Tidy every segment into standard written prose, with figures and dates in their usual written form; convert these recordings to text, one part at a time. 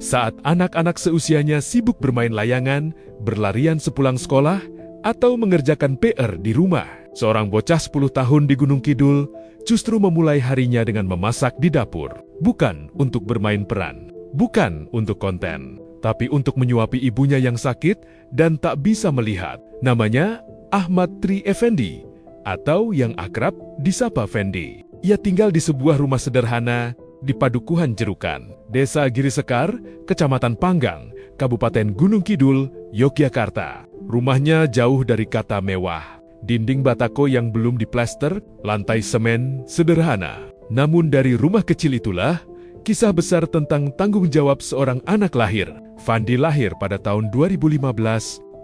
Saat anak-anak seusianya sibuk bermain layangan, berlarian sepulang sekolah, atau mengerjakan PR di rumah, seorang bocah 10 tahun di Gunung Kidul justru memulai harinya dengan memasak di dapur. Bukan untuk bermain peran, bukan untuk konten, tapi untuk menyuapi ibunya yang sakit dan tak bisa melihat. Namanya Ahmad Tri Effendi, atau yang akrab disapa Fendi. Ia tinggal di sebuah rumah sederhana di Padukuhan Jerukan, Desa Girisekar, Kecamatan Panggang, Kabupaten Gunung Kidul, Yogyakarta. Rumahnya jauh dari kata mewah. Dinding batako yang belum diplester, lantai semen sederhana. Namun dari rumah kecil itulah, kisah besar tentang tanggung jawab seorang anak lahir. Fandi lahir pada tahun 2015,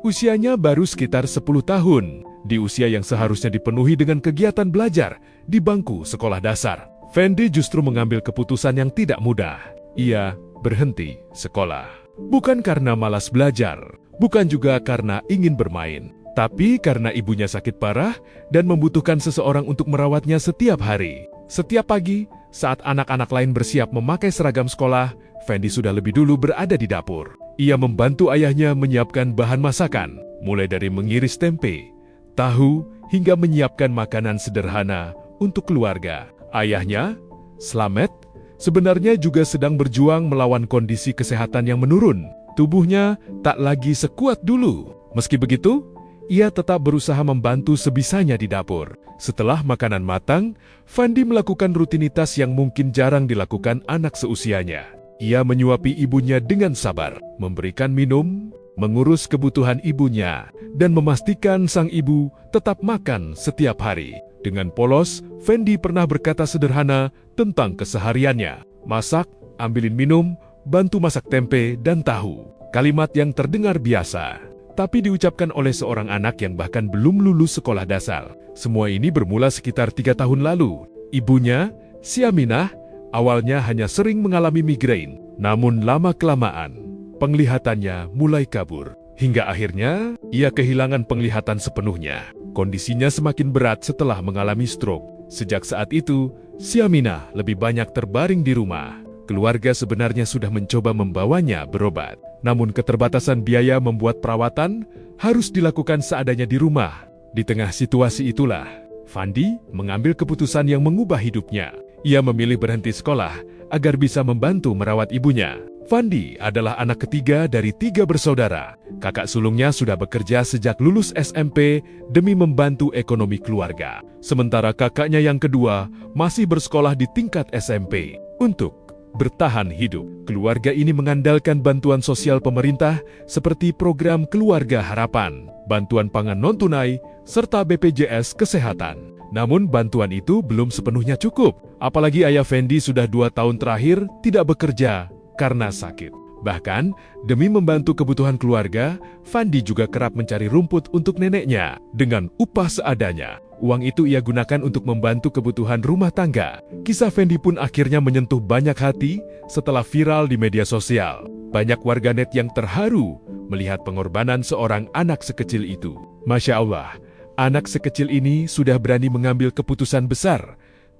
usianya baru sekitar 10 tahun. Di usia yang seharusnya dipenuhi dengan kegiatan belajar di bangku sekolah dasar. Fendi justru mengambil keputusan yang tidak mudah. Ia berhenti sekolah. Bukan karena malas belajar, bukan juga karena ingin bermain, tapi karena ibunya sakit parah dan membutuhkan seseorang untuk merawatnya setiap hari. Setiap pagi, saat anak-anak lain bersiap memakai seragam sekolah, Fendi sudah lebih dulu berada di dapur. Ia membantu ayahnya menyiapkan bahan masakan, mulai dari mengiris tempe, tahu, hingga menyiapkan makanan sederhana untuk keluarga. Ayahnya, Slamet, sebenarnya juga sedang berjuang melawan kondisi kesehatan yang menurun. Tubuhnya tak lagi sekuat dulu. Meski begitu, ia tetap berusaha membantu sebisanya di dapur. Setelah makanan matang, Fandi melakukan rutinitas yang mungkin jarang dilakukan anak seusianya. Ia menyuapi ibunya dengan sabar, memberikan minum, mengurus kebutuhan ibunya, dan memastikan sang ibu tetap makan setiap hari. Dengan polos, Fendi pernah berkata sederhana tentang kesehariannya. Masak, ambilin minum, bantu masak tempe dan tahu. Kalimat yang terdengar biasa, tapi diucapkan oleh seorang anak yang bahkan belum lulus sekolah dasar. Semua ini bermula sekitar 3 tahun lalu. Ibunya, si Aminah, awalnya hanya sering mengalami migrain. Namun lama-kelamaan, penglihatannya mulai kabur. Hingga akhirnya, ia kehilangan penglihatan sepenuhnya. Kondisinya semakin berat setelah mengalami stroke. Sejak saat itu, si Aminah lebih banyak terbaring di rumah. Keluarga sebenarnya sudah mencoba membawanya berobat. Namun keterbatasan biaya membuat perawatan harus dilakukan seadanya di rumah. Di tengah situasi itulah, Fandi mengambil keputusan yang mengubah hidupnya. Ia memilih berhenti sekolah agar bisa membantu merawat ibunya. Fandi adalah anak ketiga dari 3 bersaudara. Kakak sulungnya sudah bekerja sejak lulus SMP demi membantu ekonomi keluarga. Sementara kakaknya yang kedua masih bersekolah di tingkat SMP. Untuk bertahan hidup, keluarga ini mengandalkan bantuan sosial pemerintah seperti program Keluarga Harapan, bantuan pangan non-tunai, serta BPJS Kesehatan. Namun bantuan itu belum sepenuhnya cukup. Apalagi ayah Fendi sudah 2 tahun terakhir tidak bekerja karena sakit. Bahkan, demi membantu kebutuhan keluarga, Fandi juga kerap mencari rumput untuk neneknya dengan upah seadanya. Uang itu ia gunakan untuk membantu kebutuhan rumah tangga. Kisah Fendi pun akhirnya menyentuh banyak hati setelah viral di media sosial. Banyak warganet yang terharu melihat pengorbanan seorang anak sekecil itu. Masya Allah, anak sekecil ini sudah berani mengambil keputusan besar,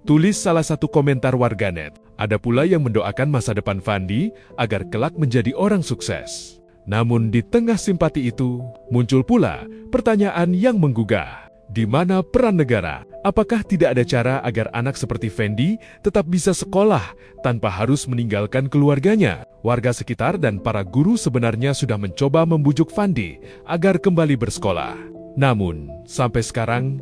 tulis salah satu komentar warganet. Ada pula yang mendoakan masa depan Fandi agar kelak menjadi orang sukses. Namun di tengah simpati itu, muncul pula pertanyaan yang menggugah. Di mana peran negara? Apakah tidak ada cara agar anak seperti Fendi tetap bisa sekolah tanpa harus meninggalkan keluarganya? Warga sekitar dan para guru sebenarnya sudah mencoba membujuk Fandi agar kembali bersekolah. Namun, sampai sekarang,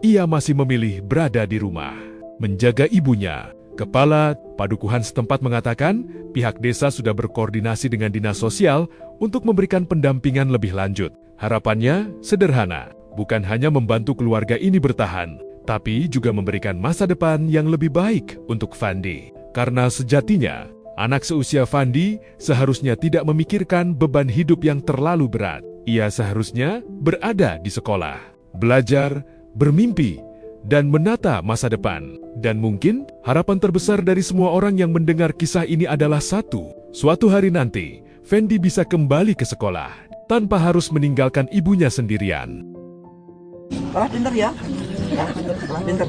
ia masih memilih berada di rumah, menjaga ibunya. Kepala Padukuhan setempat mengatakan pihak desa sudah berkoordinasi dengan dinas sosial untuk memberikan pendampingan lebih lanjut. Harapannya sederhana, bukan hanya membantu keluarga ini bertahan, tapi juga memberikan masa depan yang lebih baik untuk Fandi. Karena sejatinya, anak seusia Fandi seharusnya tidak memikirkan beban hidup yang terlalu berat. Ia seharusnya berada di sekolah, belajar, bermimpi, dan menata masa depan. Dan mungkin harapan terbesar dari semua orang yang mendengar kisah ini adalah satu. Suatu hari nanti, Fendi bisa kembali ke sekolah tanpa harus meninggalkan ibunya sendirian. Pintar ya. Pinter.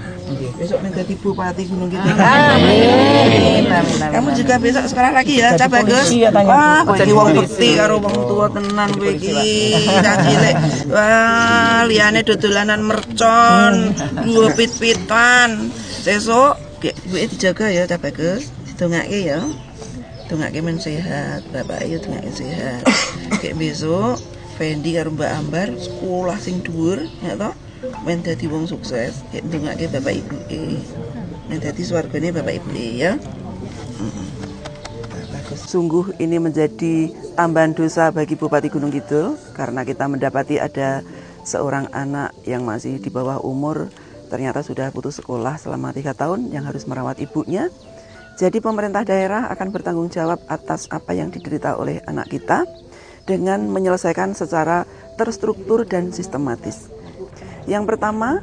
Besok minta Bupati Gunung Kidul. Amin. Kamu juga besok sekolah lagi ya, Cak Bagus. Wah, jadi wong bekti karo wong tua tenan kowe iki. Cak cilik. Wah, liyane dodolanan mercon, dua pit-pitan. Sesuk duwe dijaga ya, Cak Bagus. Didongake ya. Dongake men sehat, Bapak ayo dongake sehat. Kayak besok Fendi karo Mbak Ambar sekolah sing dhuwur, ya toh? Men dadi wong sukses, kayak ndongake Bapak Ibu men dadi swargane Bapak Ibu ya. Sungguh ini menjadi tambahan dosa bagi Bupati Gunung Kidul karena kita mendapati ada seorang anak yang masih di bawah umur ternyata sudah putus sekolah selama 3 tahun yang harus merawat ibunya. Jadi pemerintah daerah akan bertanggung jawab atas apa yang diderita oleh anak kita dengan menyelesaikan secara terstruktur dan sistematis. Yang pertama,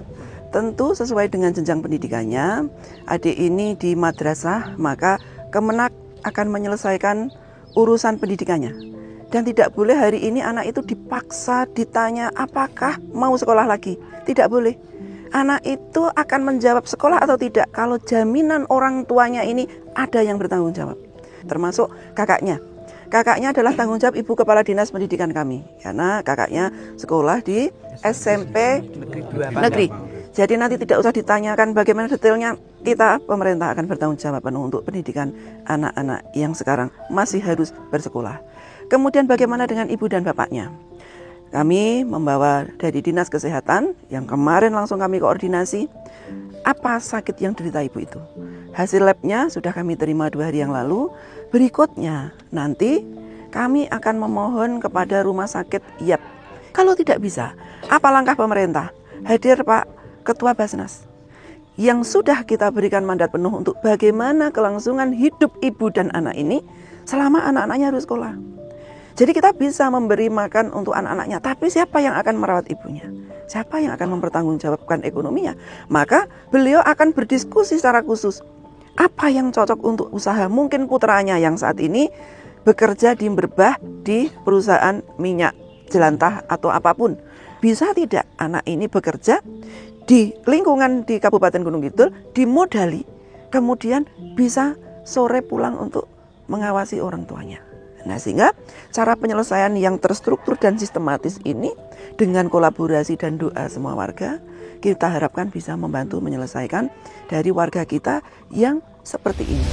tentu sesuai dengan jenjang pendidikannya, adik ini di madrasah, maka Kemenak akan menyelesaikan urusan pendidikannya. Dan tidak boleh hari ini anak itu dipaksa ditanya apakah mau sekolah lagi. Tidak boleh. Anak itu akan menjawab sekolah atau tidak kalau jaminan orang tuanya ini ada yang bertanggung jawab. Termasuk kakaknya. Kakaknya adalah tanggung jawab Ibu Kepala Dinas Pendidikan kami. Karena kakaknya sekolah di SMP negeri. Jadi nanti tidak usah ditanyakan bagaimana detailnya. Kita pemerintah akan bertanggung jawab penuh untuk pendidikan anak-anak yang sekarang masih harus bersekolah. Kemudian bagaimana dengan ibu dan bapaknya? Kami membawa dari Dinas Kesehatan yang kemarin langsung kami koordinasi apa sakit yang derita ibu itu. Hasil labnya sudah kami terima 2 hari yang lalu. Berikutnya nanti kami akan memohon kepada rumah sakit YAP. Kalau tidak bisa, apa langkah pemerintah? Hadir Pak Ketua Basnas yang sudah kita berikan mandat penuh untuk bagaimana kelangsungan hidup ibu dan anak ini selama anak-anaknya harus sekolah. Jadi kita bisa memberi makan untuk anak-anaknya, tapi siapa yang akan merawat ibunya? Siapa yang akan mempertanggungjawabkan ekonominya? Maka beliau akan berdiskusi secara khusus. Apa yang cocok untuk usaha? Mungkin putranya yang saat ini bekerja di Merbah di perusahaan minyak jelantah atau apapun. Bisa tidak anak ini bekerja di lingkungan di Kabupaten Gunung Kidul, dimodali, kemudian bisa sore pulang untuk mengawasi orang tuanya. Nah, sehingga cara penyelesaian yang terstruktur dan sistematis ini dengan kolaborasi dan doa semua warga, kita harapkan bisa membantu menyelesaikan dari warga kita yang seperti ini.